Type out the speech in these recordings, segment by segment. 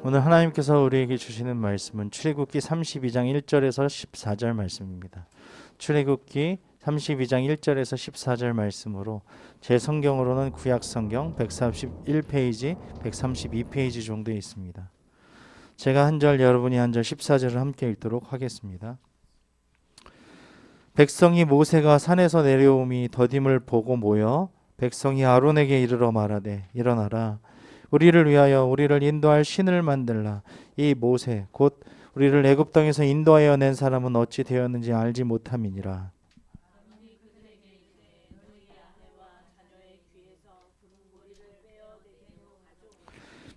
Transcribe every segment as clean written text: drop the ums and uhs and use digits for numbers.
오늘 하나님께서 우리에게 주시는 말씀은 출애굽기 32장 1절에서 14절 말씀입니다. 출애굽기 32장 1절에서 14절 말씀으로 제 성경으로는 구약 성경 131페이지, 132페이지 정도에 있습니다. 제가 한 절, 여러분이 한 절, 14절을 함께 읽도록 하겠습니다. 백성이 모세가 산에서 내려옴이 더딤을 보고 모여 백성이 아론에게 이르러 말하되 일어나라, 우리를 위하여 우리를 인도할 신을 만들라. 이 모세 곧 우리를 애굽 땅에서 인도하여 낸 사람은 어찌 되었는지 알지 못함이니라.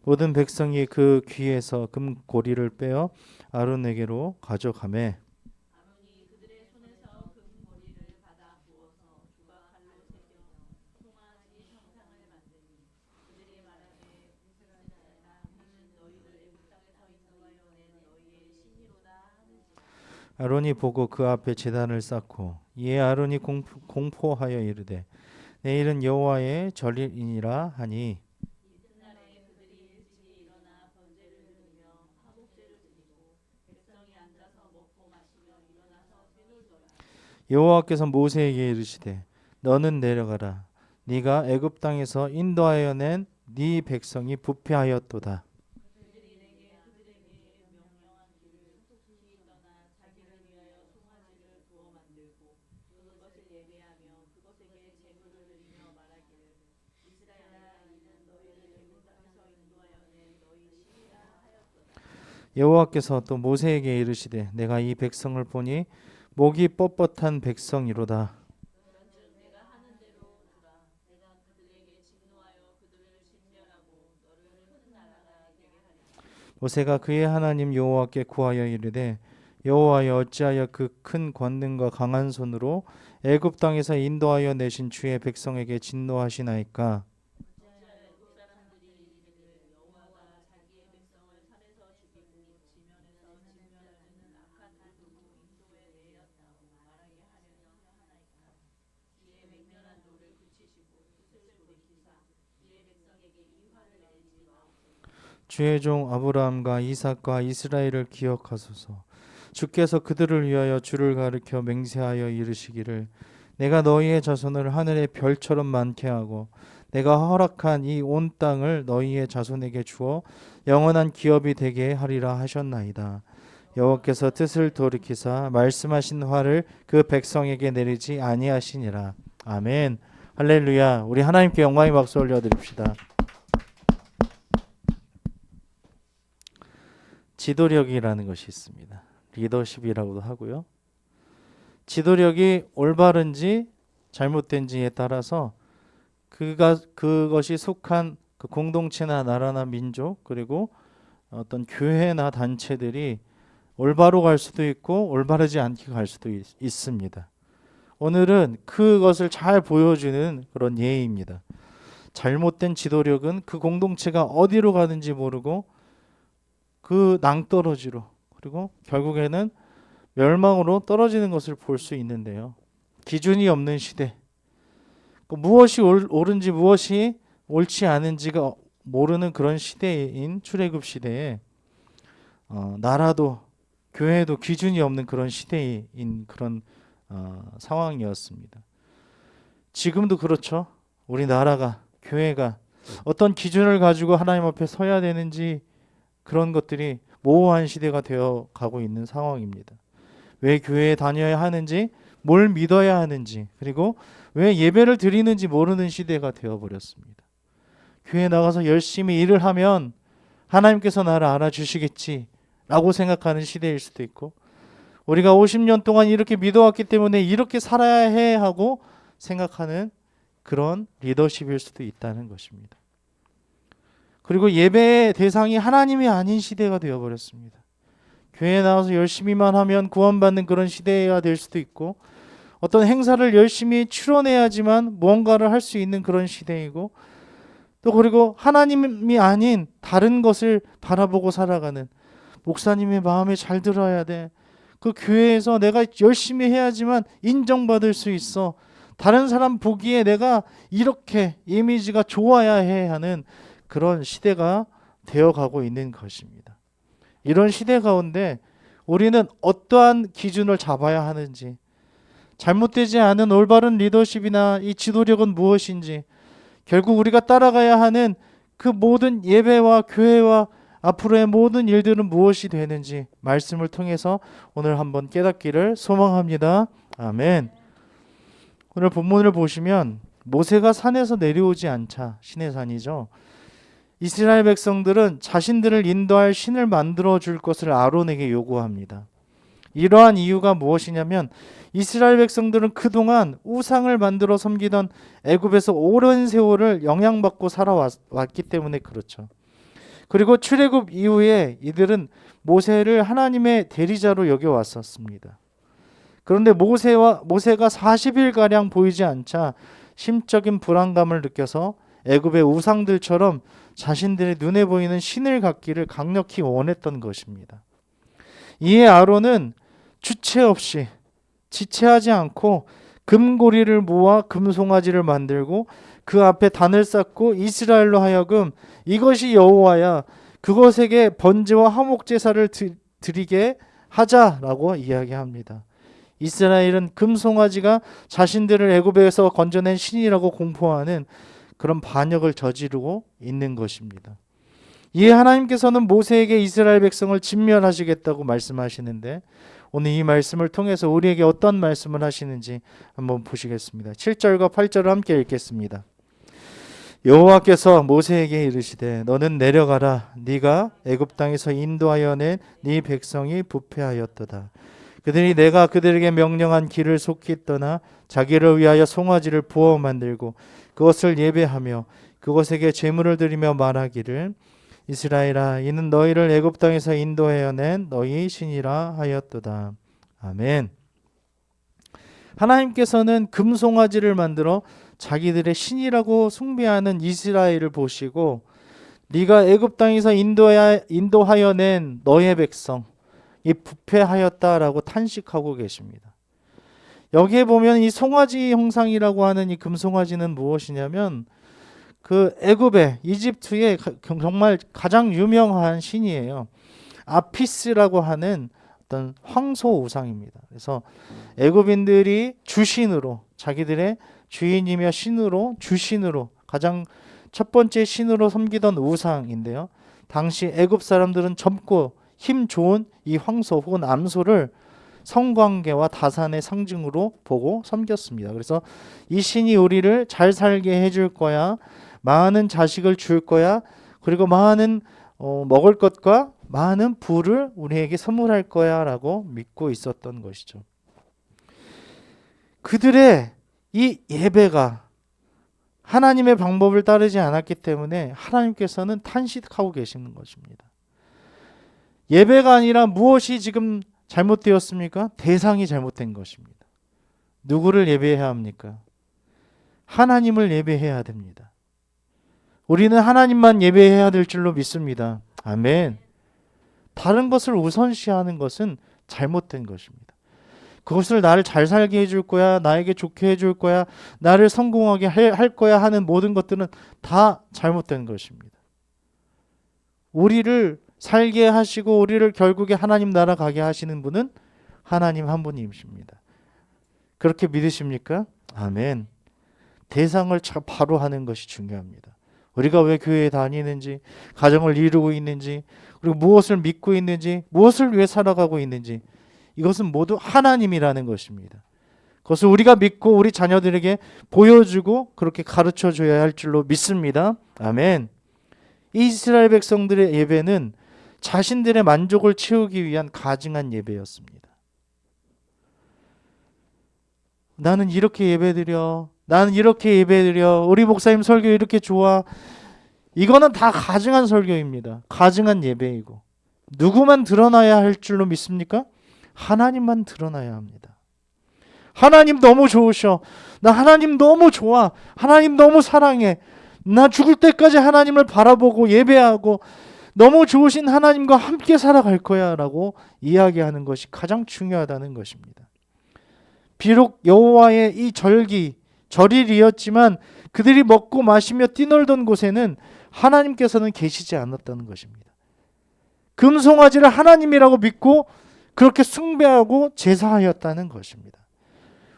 모든 백성이 그 귀에서 금고리를 빼어 아론에게로 가져가매 아론이 보고 그 앞에 제단을 쌓고 이에 아론이 공포하여 이르되 내일은 여호와의 절일이니라 하니 여호와께서 모세에게 이르시되 너는 내려가라, 네가 애굽 땅에서 인도하여 낸 네 백성이 부패하였도다. 여호와께서 또 모세에게 이르시되 내가 이 백성을 보니 목이 뻣뻣한 백성이로다. 모세가 그의 하나님 여호와께 구하여 이르되 여호와여, 어찌하여 그 큰 권능과 강한 손으로 애굽 땅에서 인도하여 내신 주의 백성에게 진노하시나이까? 주의 종 아브라함과 이삭과 이스라엘을 기억하소서. 주께서 그들을 위하여 주를 가리켜 맹세하여 이르시기를 내가 너희의 자손을 하늘의 별처럼 많게 하고 내가 허락한 이 온 땅을 너희의 자손에게 주어 영원한 기업이 되게 하리라 하셨나이다. 여호와께서 뜻을 돌이키사 말씀하신 화를 그 백성에게 내리지 아니하시니라. 아멘. 할렐루야. 우리 하나님께 영광의 박수 올려드립시다. 지도력이라는 것이 있습니다. 리더십이라고도 하고요. 지도력이 올바른지 잘못된지에 따라서 그것이 속한 그 공동체나 나라나 민족, 그리고 어떤 교회나 단체들이 올바로 갈 수도 있고 올바르지 않게 갈 수도 있습니다. 오늘은 그것을 잘 보여주는 그런 예입니다. 잘못된 지도력은 그 공동체가 어디로 가는지 모르고 그 낭떠러지로, 그리고 결국에는 멸망으로 떨어지는 것을 볼 수 있는데요. 기준이 없는 시대, 무엇이 옳은지 무엇이 옳지 않은지가 모르는 그런 시대인 출애굽 시대에 나라도 교회도 기준이 없는 그런 시대인 그런 상황이었습니다. 지금도 그렇죠. 우리 나라가, 교회가 어떤 기준을 가지고 하나님 앞에 서야 되는지 그런 것들이 모호한 시대가 되어 가고 있는 상황입니다. 왜 교회에 다녀야 하는지, 뭘 믿어야 하는지, 그리고 왜 예배를 드리는지 모르는 시대가 되어버렸습니다. 교회에 나가서 열심히 일을 하면 하나님께서 나를 알아주시겠지 라고 생각하는 시대일 수도 있고, 우리가 50년 동안 이렇게 믿어왔기 때문에 이렇게 살아야 해 하고 생각하는 그런 리더십일 수도 있다는 것입니다. 그리고 예배의 대상이 하나님이 아닌 시대가 되어버렸습니다. 교회에 나와서 열심히만 하면 구원받는 그런 시대가 될 수도 있고, 어떤 행사를 열심히 추론해야지만 무언가를 할 수 있는 그런 시대이고, 또 그리고 하나님이 아닌 다른 것을 바라보고 살아가는, 목사님의 마음에 잘 들어야 돼, 그 교회에서 내가 열심히 해야지만 인정받을 수 있어, 다른 사람 보기에 내가 이렇게 이미지가 좋아야 해 하는 그런 시대가 되어가고 있는 것입니다. 이런 시대 가운데 우리는 어떠한 기준을 잡아야 하는지, 잘못되지 않은 올바른 리더십이나 이 지도력은 무엇인지, 결국 우리가 따라가야 하는 그 모든 예배와 교회와 앞으로의 모든 일들은 무엇이 되는지 말씀을 통해서 오늘 한번 깨닫기를 소망합니다. 아멘. 오늘 본문을 보시면 모세가 산에서 내려오지 않자, 신의 산이죠. 이스라엘 백성들은 자신들을 인도할 신을 만들어 줄 것을 아론에게 요구합니다. 이러한 이유가 무엇이냐면 이스라엘 백성들은 그동안 우상을 만들어 섬기던 애굽에서 오랜 세월을 영향받고 살아왔기 때문에 그렇죠. 그리고 출애굽 이후에 이들은 모세를 하나님의 대리자로 여겨왔었습니다. 그런데 모세가 40일가량 보이지 않자 심적인 불안감을 느껴서 애굽의 우상들처럼 자신들의 눈에 보이는 신을 갖기를 강력히 원했던 것입니다. 이에 아론은 주체 없이, 지체하지 않고 금고리를 모아 금송아지를 만들고 그 앞에 단을 쌓고 이스라엘로 하여금 이것이 여호와야, 그것에게 번제와 화목 제사를 드리게 하자라고 이야기합니다. 이스라엘은 금송아지가 자신들을 애굽에서 건져낸 신이라고 공포하는 그런 반역을 저지르고 있는 것입니다. 이에 하나님께서는 모세에게 이스라엘 백성을 진멸하시겠다고 말씀하시는데, 오늘 이 말씀을 통해서 우리에게 어떤 말씀을 하시는지 한번 보시겠습니다. 7절과 8절을 함께 읽겠습니다. 여호와께서 모세에게 이르시되 너는 내려가라. 네가 애굽 땅에서 인도하여 낸 네 백성이 부패하였도다. 그들이 내가 그들에게 명령한 길을 속히 떠나 자기를 위하여 송아지를 부어 만들고 그것을 예배하며 그것에게 제물을 드리며 말하기를 이스라엘아, 이는 너희를 애굽 땅에서 인도하여 낸 너희 신이라 하였도다. 아멘. 하나님께서는 금송아지를 만들어 자기들의 신이라고 숭배하는 이스라엘을 보시고 네가 애굽 땅에서 인도하여 낸 너의 백성 이 부패하였다라고 탄식하고 계십니다. 여기에 보면 이 송아지 형상이라고 하는 이 금송아지는 무엇이냐면 그 애굽의 이집트의 정말 가장 유명한 신이에요. 아피스라고 하는 어떤 황소 우상입니다. 그래서 애굽인들이 주신으로, 자기들의 주인이며 신으로, 주신으로 가장 첫 번째 신으로 섬기던 우상인데요. 당시 애굽 사람들은 젊고 힘 좋은 이 황소 혹은 암소를 성관계와 다산의 상징으로 보고 섬겼습니다. 그래서 이 신이 우리를 잘 살게 해줄 거야, 많은 자식을 줄 거야, 그리고 많은 먹을 것과 많은 부를 우리에게 선물할 거야 라고 믿고 있었던 것이죠. 그들의 이 예배가 하나님의 방법을 따르지 않았기 때문에 하나님께서는 탄식하고 계시는 것입니다. 예배가 아니라 무엇이 지금 잘못되었습니까? 대상이 잘못된 것입니다. 누구를 예배해야 합니까? 하나님을 예배해야 됩니다. 우리는 하나님만 예배해야 될 줄로 믿습니다. 아멘. 다른 것을 우선시하는 것은 잘못된 것입니다. 그것을 나를 잘 살게 해줄 거야, 나에게 좋게 해줄 거야, 나를 성공하게 할 거야 하는 모든 것들은 다 잘못된 것입니다. 우리를 살게 하시고 우리를 결국에 하나님 나라 가게 하시는 분은 하나님 한 분이십니다. 그렇게 믿으십니까? 아멘. 대상을 바로 하는 것이 중요합니다. 우리가 왜 교회에 다니는지, 가정을 이루고 있는지, 그리고 무엇을 믿고 있는지, 무엇을 위해 살아가고 있는지, 이것은 모두 하나님이라는 것입니다. 그것을 우리가 믿고 우리 자녀들에게 보여주고 그렇게 가르쳐줘야 할 줄로 믿습니다. 아멘. 이스라엘 백성들의 예배는 자신들의 만족을 채우기 위한 가증한 예배였습니다. 나는 이렇게 예배드려, 나는 이렇게 예배드려, 우리 목사님 설교 이렇게 좋아. 이거는 다 가증한 설교입니다. 가증한 예배이고, 누구만 드러나야 할 줄로 믿습니까? 하나님만 드러나야 합니다. 하나님 너무 좋으셔, 나 하나님 너무 좋아, 하나님 너무 사랑해, 나 죽을 때까지 하나님을 바라보고 예배하고 너무 좋으신 하나님과 함께 살아갈 거야 라고 이야기하는 것이 가장 중요하다는 것입니다. 비록 여호와의 이 절일이었지만 그들이 먹고 마시며 뛰놀던 곳에는 하나님께서는 계시지 않았다는 것입니다. 금송아지를 하나님이라고 믿고 그렇게 숭배하고 제사하였다는 것입니다.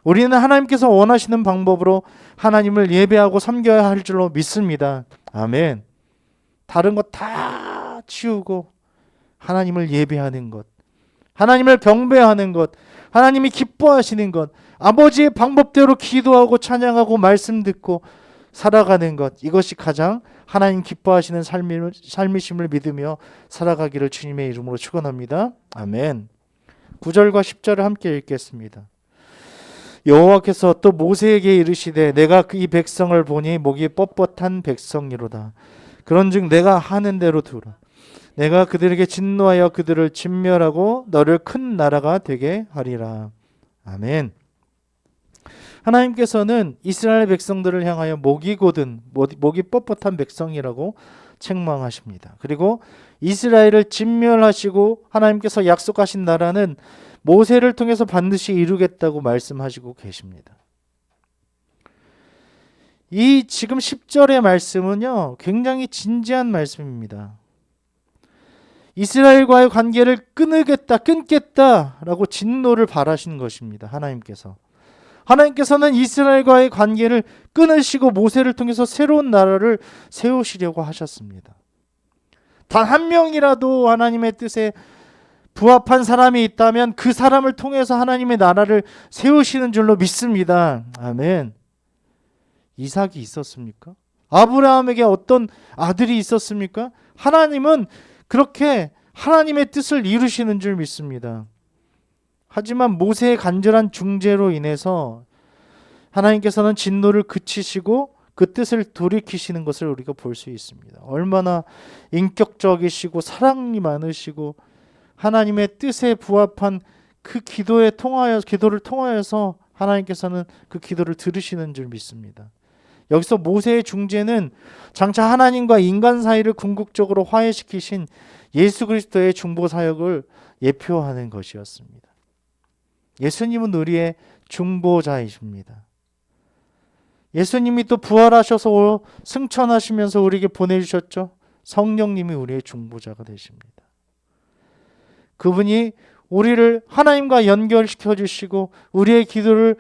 우리는 하나님께서 원하시는 방법으로 하나님을 예배하고 섬겨야 할 줄로 믿습니다. 아멘. 다른 것 다 치우고 하나님을 예배하는 것, 하나님을 경배하는 것, 하나님이 기뻐하시는 것, 아버지의 방법대로 기도하고 찬양하고 말씀 듣고 살아가는 것, 이것이 가장 하나님 기뻐하시는 삶이심을 믿으며 살아가기를 주님의 이름으로 축원합니다. 아멘. 9절과 10절을 함께 읽겠습니다. 여호와께서 또 모세에게 이르시되 내가 이 백성을 보니 목이 뻣뻣한 백성이로다. 그런즉 내가 하는 대로 두라. 내가 그들에게 진노하여 그들을 진멸하고 너를 큰 나라가 되게 하리라. 아멘. 하나님께서는 이스라엘 백성들을 향하여 목이 곧은 목이 뻣뻣한 백성이라고 책망하십니다. 그리고 이스라엘을 진멸하시고 하나님께서 약속하신 나라는 모세를 통해서 반드시 이루겠다고 말씀하시고 계십니다. 이 지금 10절의 말씀은요, 굉장히 진지한 말씀입니다. 이스라엘과의 관계를 끊겠다라고 진노를 바라신 것입니다. 하나님께서는 이스라엘과의 관계를 끊으시고 모세를 통해서 새로운 나라를 세우시려고 하셨습니다. 단 한 명이라도 하나님의 뜻에 부합한 사람이 있다면 그 사람을 통해서 하나님의 나라를 세우시는 줄로 믿습니다. 아멘. 이삭이 있었습니까? 아브라함에게 어떤 아들이 있었습니까? 하나님은 그렇게 하나님의 뜻을 이루시는 줄 믿습니다. 하지만 모세의 간절한 중재로 인해서 하나님께서는 진노를 그치시고 그 뜻을 돌이키시는 것을 우리가 볼 수 있습니다. 얼마나 인격적이시고 사랑이 많으시고 하나님의 뜻에 부합한 그 기도를 통하여서 하나님께서는 그 기도를 들으시는 줄 믿습니다. 여기서 모세의 중재는 장차 하나님과 인간 사이를 궁극적으로 화해시키신 예수 그리스도의 중보 사역을 예표하는 것이었습니다. 예수님은 우리의 중보자이십니다. 예수님이 또 부활하셔서 승천하시면서 우리에게 보내주셨죠. 성령님이 우리의 중보자가 되십니다. 그분이 우리를 하나님과 연결시켜 주시고 우리의 기도를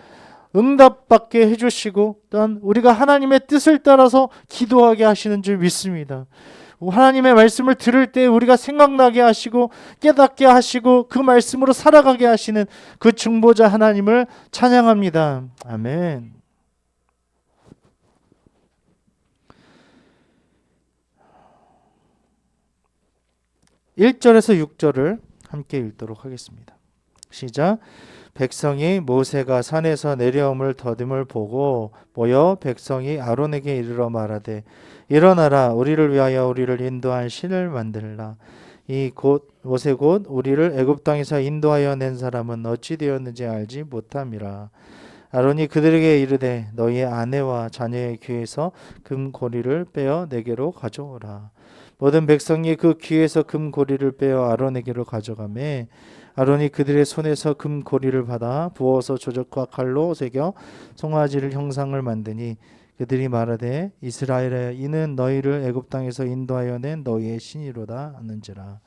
응답받게 해주시고 또한 우리가 하나님의 뜻을 따라서 기도하게 하시는 줄 믿습니다. 하나님의 말씀을 들을 때 우리가 생각나게 하시고 깨닫게 하시고 그 말씀으로 살아가게 하시는 그 중보자 하나님을 찬양합니다. 아멘. (1절에서) 6절을 함께 읽도록 하겠습니다. 시작. 백성이 모세가 산에서 내려옴을 더듬을 보고 모여 백성이 아론에게 이르러 말하되 일어나라 우리를 위하여 우리를 인도할 신을 만들라. 이 곧 모세 곧 우리를 애굽 땅에서 인도하여 낸 사람은 어찌 되었는지 알지 못함이라. 아론이 그들에게 이르되 너희의 아내와 자녀의 귀에서 금고리를 빼어 내게로 가져오라. 모든 백성이 그 귀에서 금고리를 빼어 아론에게로 가져가매 아론이 그들의 손에서 금고리를 받아 부어서 조적과 칼로 새겨 송아지를 형상을 만드니 그들이 말하되 이스라엘에 이는 너희를 애굽 땅에서 인도하여 낸 너희의 신이로다 하는지라.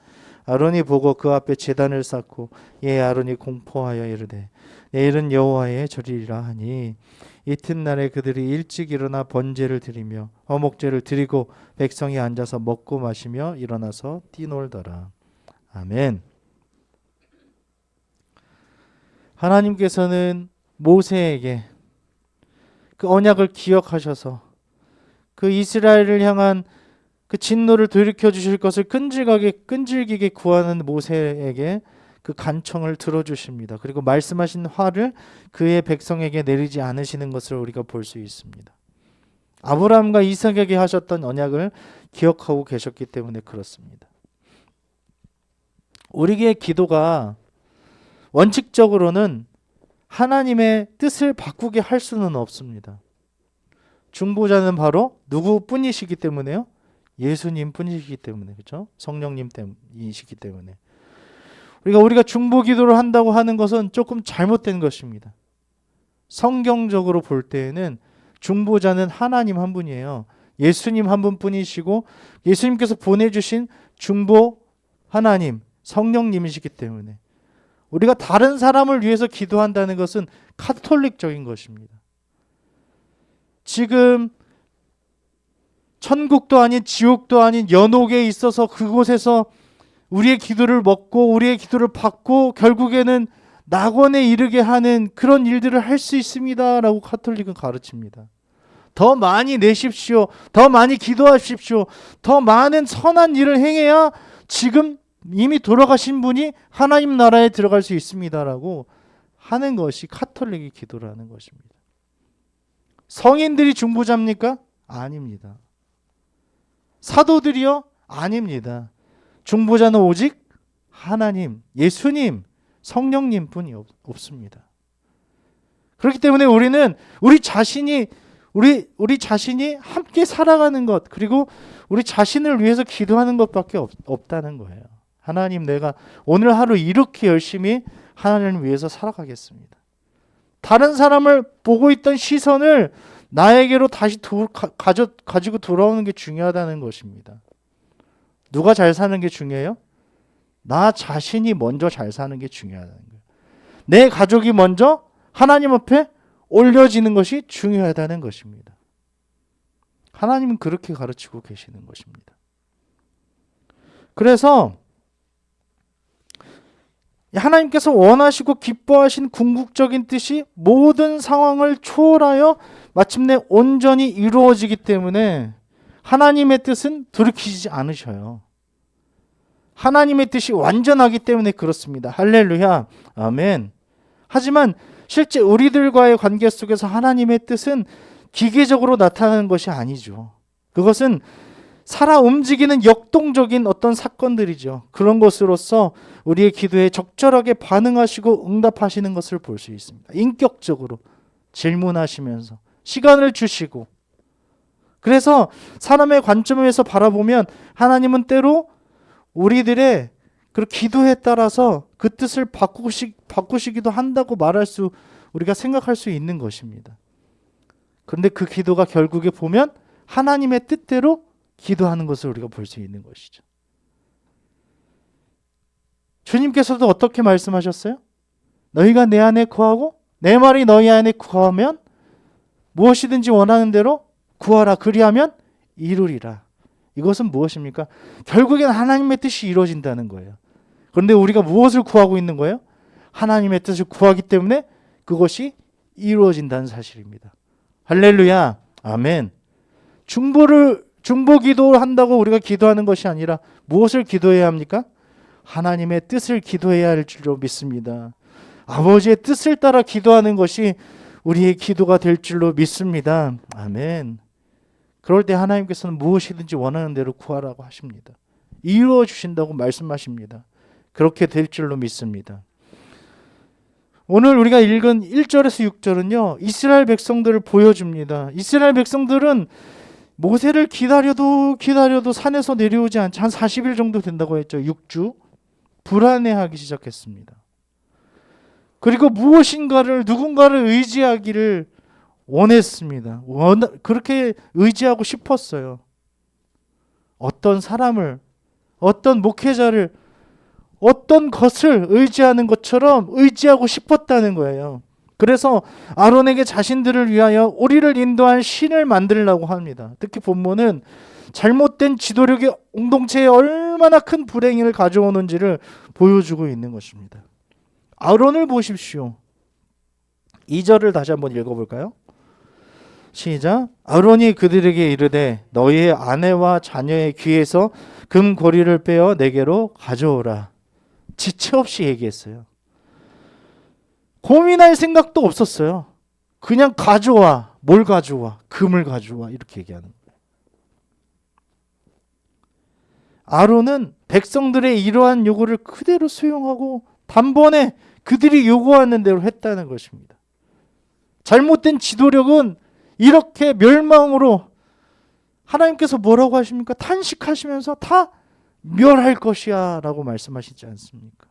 아론이 보고 그 앞에 제단을 쌓고 이에 아론이 공포하여 이르되 내일은 여호와의 절이라 하니 이튿날에 그들이 일찍 일어나 번제를 드리며 화목제를 드리고 백성이 앉아서 먹고 마시며 일어나서 뛰놀더라. 아멘. 하나님께서는 모세에게 그 언약을 기억하셔서 그 이스라엘을 향한 그 진노를 돌이켜 주실 것을 끈질기게 구하는 모세에게 그 간청을 들어주십니다. 그리고 말씀하신 화를 그의 백성에게 내리지 않으시는 것을 우리가 볼 수 있습니다. 아브라함과 이삭에게 하셨던 언약을 기억하고 계셨기 때문에 그렇습니다. 우리의 기도가 원칙적으로는 하나님의 뜻을 바꾸게 할 수는 없습니다. 중보자는 바로 누구뿐이시기 때문에요? 예수님 뿐이시기 때문에, 그렇죠? 성령님 때문이시기 때문에. 우리가 중보 기도를 한다고 하는 것은 조금 잘못된 것입니다. 성경적으로 볼 때에는 중보자는 하나님 한 분이에요. 예수님 한 분뿐이시고 예수님께서 보내주신 중보 하나님, 성령님이시기 때문에 우리가 다른 사람을 위해서 기도한다는 것은 카톨릭적인 것입니다. 지금 천국도 아닌 지옥도 아닌 연옥에 있어서 그곳에서 우리의 기도를 먹고 우리의 기도를 받고 결국에는 낙원에 이르게 하는 그런 일들을 할 수 있습니다라고 카톨릭은 가르칩니다. 더 많이 내십시오. 더 많이 기도하십시오. 더 많은 선한 일을 행해야 지금 이미 돌아가신 분이 하나님 나라에 들어갈 수 있습니다라고 하는 것이 카톨릭의 기도라는 것입니다. 성인들이 중보자입니까? 아닙니다. 사도들이요? 아닙니다. 중보자는 오직 하나님, 예수님, 성령님 뿐이 없습니다. 그렇기 때문에 우리는 우리 자신이 함께 살아가는 것, 그리고 우리 자신을 위해서 기도하는 것밖에 없다는 거예요. 하나님, 내가 오늘 하루 이렇게 열심히 하나님을 위해서 살아가겠습니다. 다른 사람을 보고 있던 시선을 나에게로 다시 가지고 돌아오는 게 중요하다는 것입니다. 누가 잘 사는 게 중요해요? 나 자신이 먼저 잘 사는 게 중요하다는 거예요. 내 가족이 먼저 하나님 앞에 올려지는 것이 중요하다는 것입니다. 하나님은 그렇게 가르치고 계시는 것입니다. 그래서 하나님께서 원하시고 기뻐하신 궁극적인 뜻이 모든 상황을 초월하여 마침내 온전히 이루어지기 때문에 하나님의 뜻은 돌이키지 않으셔요. 하나님의 뜻이 완전하기 때문에 그렇습니다. 할렐루야, 아멘. 하지만 실제 우리들과의 관계 속에서 하나님의 뜻은 기계적으로 나타나는 것이 아니죠. 그것은 살아 움직이는 역동적인 어떤 사건들이죠. 그런 것으로서 우리의 기도에 적절하게 반응하시고 응답하시는 것을 볼 수 있습니다. 인격적으로 질문하시면서 시간을 주시고, 그래서 사람의 관점에서 바라보면 하나님은 때로 우리들의 그 기도에 따라서 그 뜻을 바꾸시기도 한다고 우리가 생각할 수 있는 것입니다. 그런데 그 기도가 결국에 보면 하나님의 뜻대로 기도하는 것을 우리가 볼 수 있는 것이죠. 주님께서도 어떻게 말씀하셨어요? 너희가 내 안에 거하고 내 말이 너희 안에 거하면 무엇이든지 원하는 대로 구하라. 그리하면 이루리라. 이것은 무엇입니까? 결국엔 하나님의 뜻이 이루어진다는 거예요. 그런데 우리가 무엇을 구하고 있는 거예요? 하나님의 뜻을 구하기 때문에 그것이 이루어진다는 사실입니다. 할렐루야, 아멘. 중보 기도를 한다고 우리가 기도하는 것이 아니라 무엇을 기도해야 합니까? 하나님의 뜻을 기도해야 할 줄로 믿습니다. 아버지의 뜻을 따라 기도하는 것이 우리의 기도가 될 줄로 믿습니다. 아멘. 그럴 때 하나님께서는 무엇이든지 원하는 대로 구하라고 하십니다. 이루어 주신다고 말씀하십니다. 그렇게 될 줄로 믿습니다. 오늘 우리가 읽은 1절에서 6절은요, 이스라엘 백성들을 보여줍니다. 이스라엘 백성들은 모세를 기다려도 산에서 내려오지 않지, 한 40일 정도 된다고 했죠. 6주. 불안해하기 시작했습니다. 그리고 누군가를 의지하기를 원했습니다. 그렇게 의지하고 싶었어요. 어떤 사람을, 어떤 목회자를, 어떤 것을 의지하는 것처럼 의지하고 싶었다는 거예요. 그래서 아론에게 자신들을 위하여 우리를 인도한 신을 만들려고 합니다. 특히 본문은 잘못된 지도력이 공동체에 얼마나 큰 불행을 가져오는지를 보여주고 있는 것입니다. 아론을 보십시오. 2절을 다시 한번 읽어볼까요? 시작. 아론이 그들에게 이르되 너희의 아내와 자녀의 귀에서 금고리를 빼어 내게로 가져오라. 지체 없이 얘기했어요. 고민할 생각도 없었어요. 그냥 가져와. 뭘 가져와? 금을 가져와. 이렇게 얘기하는 거예요. 아론은 백성들의 이러한 요구를 그대로 수용하고 단번에 그들이 요구하는 대로 했다는 것입니다. 잘못된 지도력은 이렇게 멸망으로, 하나님께서 뭐라고 하십니까? 탄식하시면서 다 멸할 것이야 라고 말씀하시지 않습니까?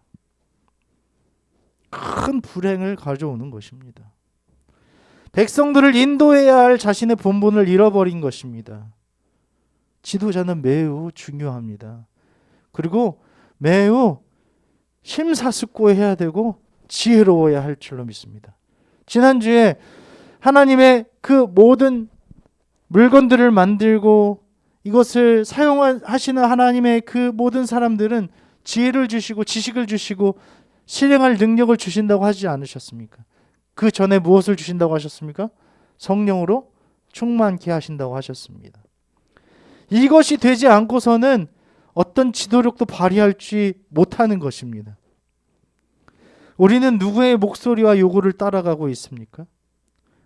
큰 불행을 가져오는 것입니다. 백성들을 인도해야 할 자신의 본분을 잃어버린 것입니다. 지도자는 매우 중요합니다. 그리고 매우 심사숙고해야 되고 지혜로워야 할 줄로 믿습니다. 지난주에 하나님의 그 모든 물건들을 만들고 이것을 사용하시는 하나님의 그 모든 사람들은 지혜를 주시고 지식을 주시고 실행할 능력을 주신다고 하지 않으셨습니까? 그 전에 무엇을 주신다고 하셨습니까? 성령으로 충만케 하신다고 하셨습니다. 이것이 되지 않고서는 어떤 지도력도 발휘할지 못하는 것입니다. 우리는 누구의 목소리와 요구를 따라가고 있습니까?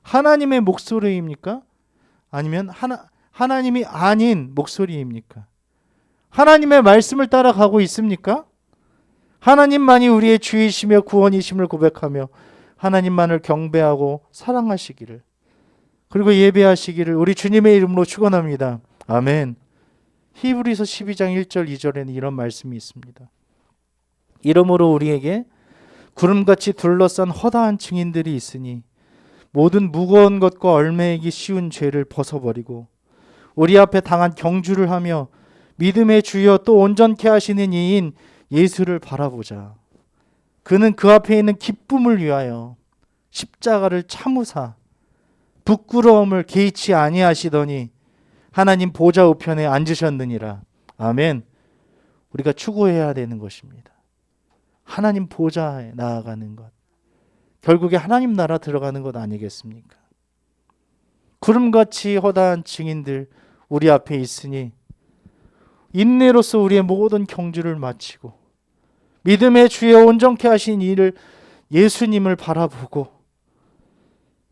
하나님의 목소리입니까? 아니면 하나님이 아닌 목소리입니까? 하나님의 말씀을 따라가고 있습니까? 하나님만이 우리의 주이시며 구원이심을 고백하며 하나님만을 경배하고 사랑하시기를, 그리고 예배하시기를 우리 주님의 이름으로 축원합니다. 아멘. 히브리서 12장 1절 2절에는 이런 말씀이 있습니다. 이러므로 우리에게 구름같이 둘러싼 허다한 증인들이 있으니 모든 무거운 것과 얽매이기 쉬운 죄를 벗어버리고 우리 앞에 당한 경주를 하며 믿음의 주여 또 온전케 하시는 이인 예수를 바라보자. 그는 그 앞에 있는 기쁨을 위하여 십자가를 참으사 부끄러움을 개의치 아니하시더니 하나님 보좌 우편에 앉으셨느니라. 아멘. 우리가 추구해야 되는 것입니다. 하나님 보좌에 나아가는 것. 결국에 하나님 나라 들어가는 것 아니겠습니까? 구름같이 허다한 증인들 우리 앞에 있으니 인내로서 우리의 모든 경주를 마치고 믿음의 주여 온전케 하신 이를 예수님을 바라보고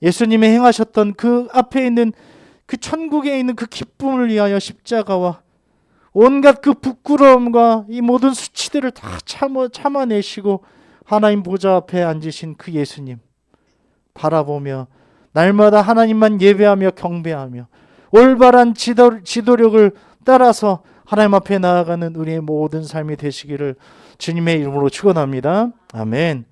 예수님이 행하셨던 그 앞에 있는 그 천국에 있는 그 기쁨을 위하여 십자가와 온갖 그 부끄러움과 이 모든 수치들을 다 참아내시고 하나님 보좌 앞에 앉으신 그 예수님 바라보며 날마다 하나님만 예배하며 경배하며 올바른 지도력을 따라서 하나님 앞에 나아가는 우리의 모든 삶이 되시기를 주님의 이름으로 축원합니다. 아멘.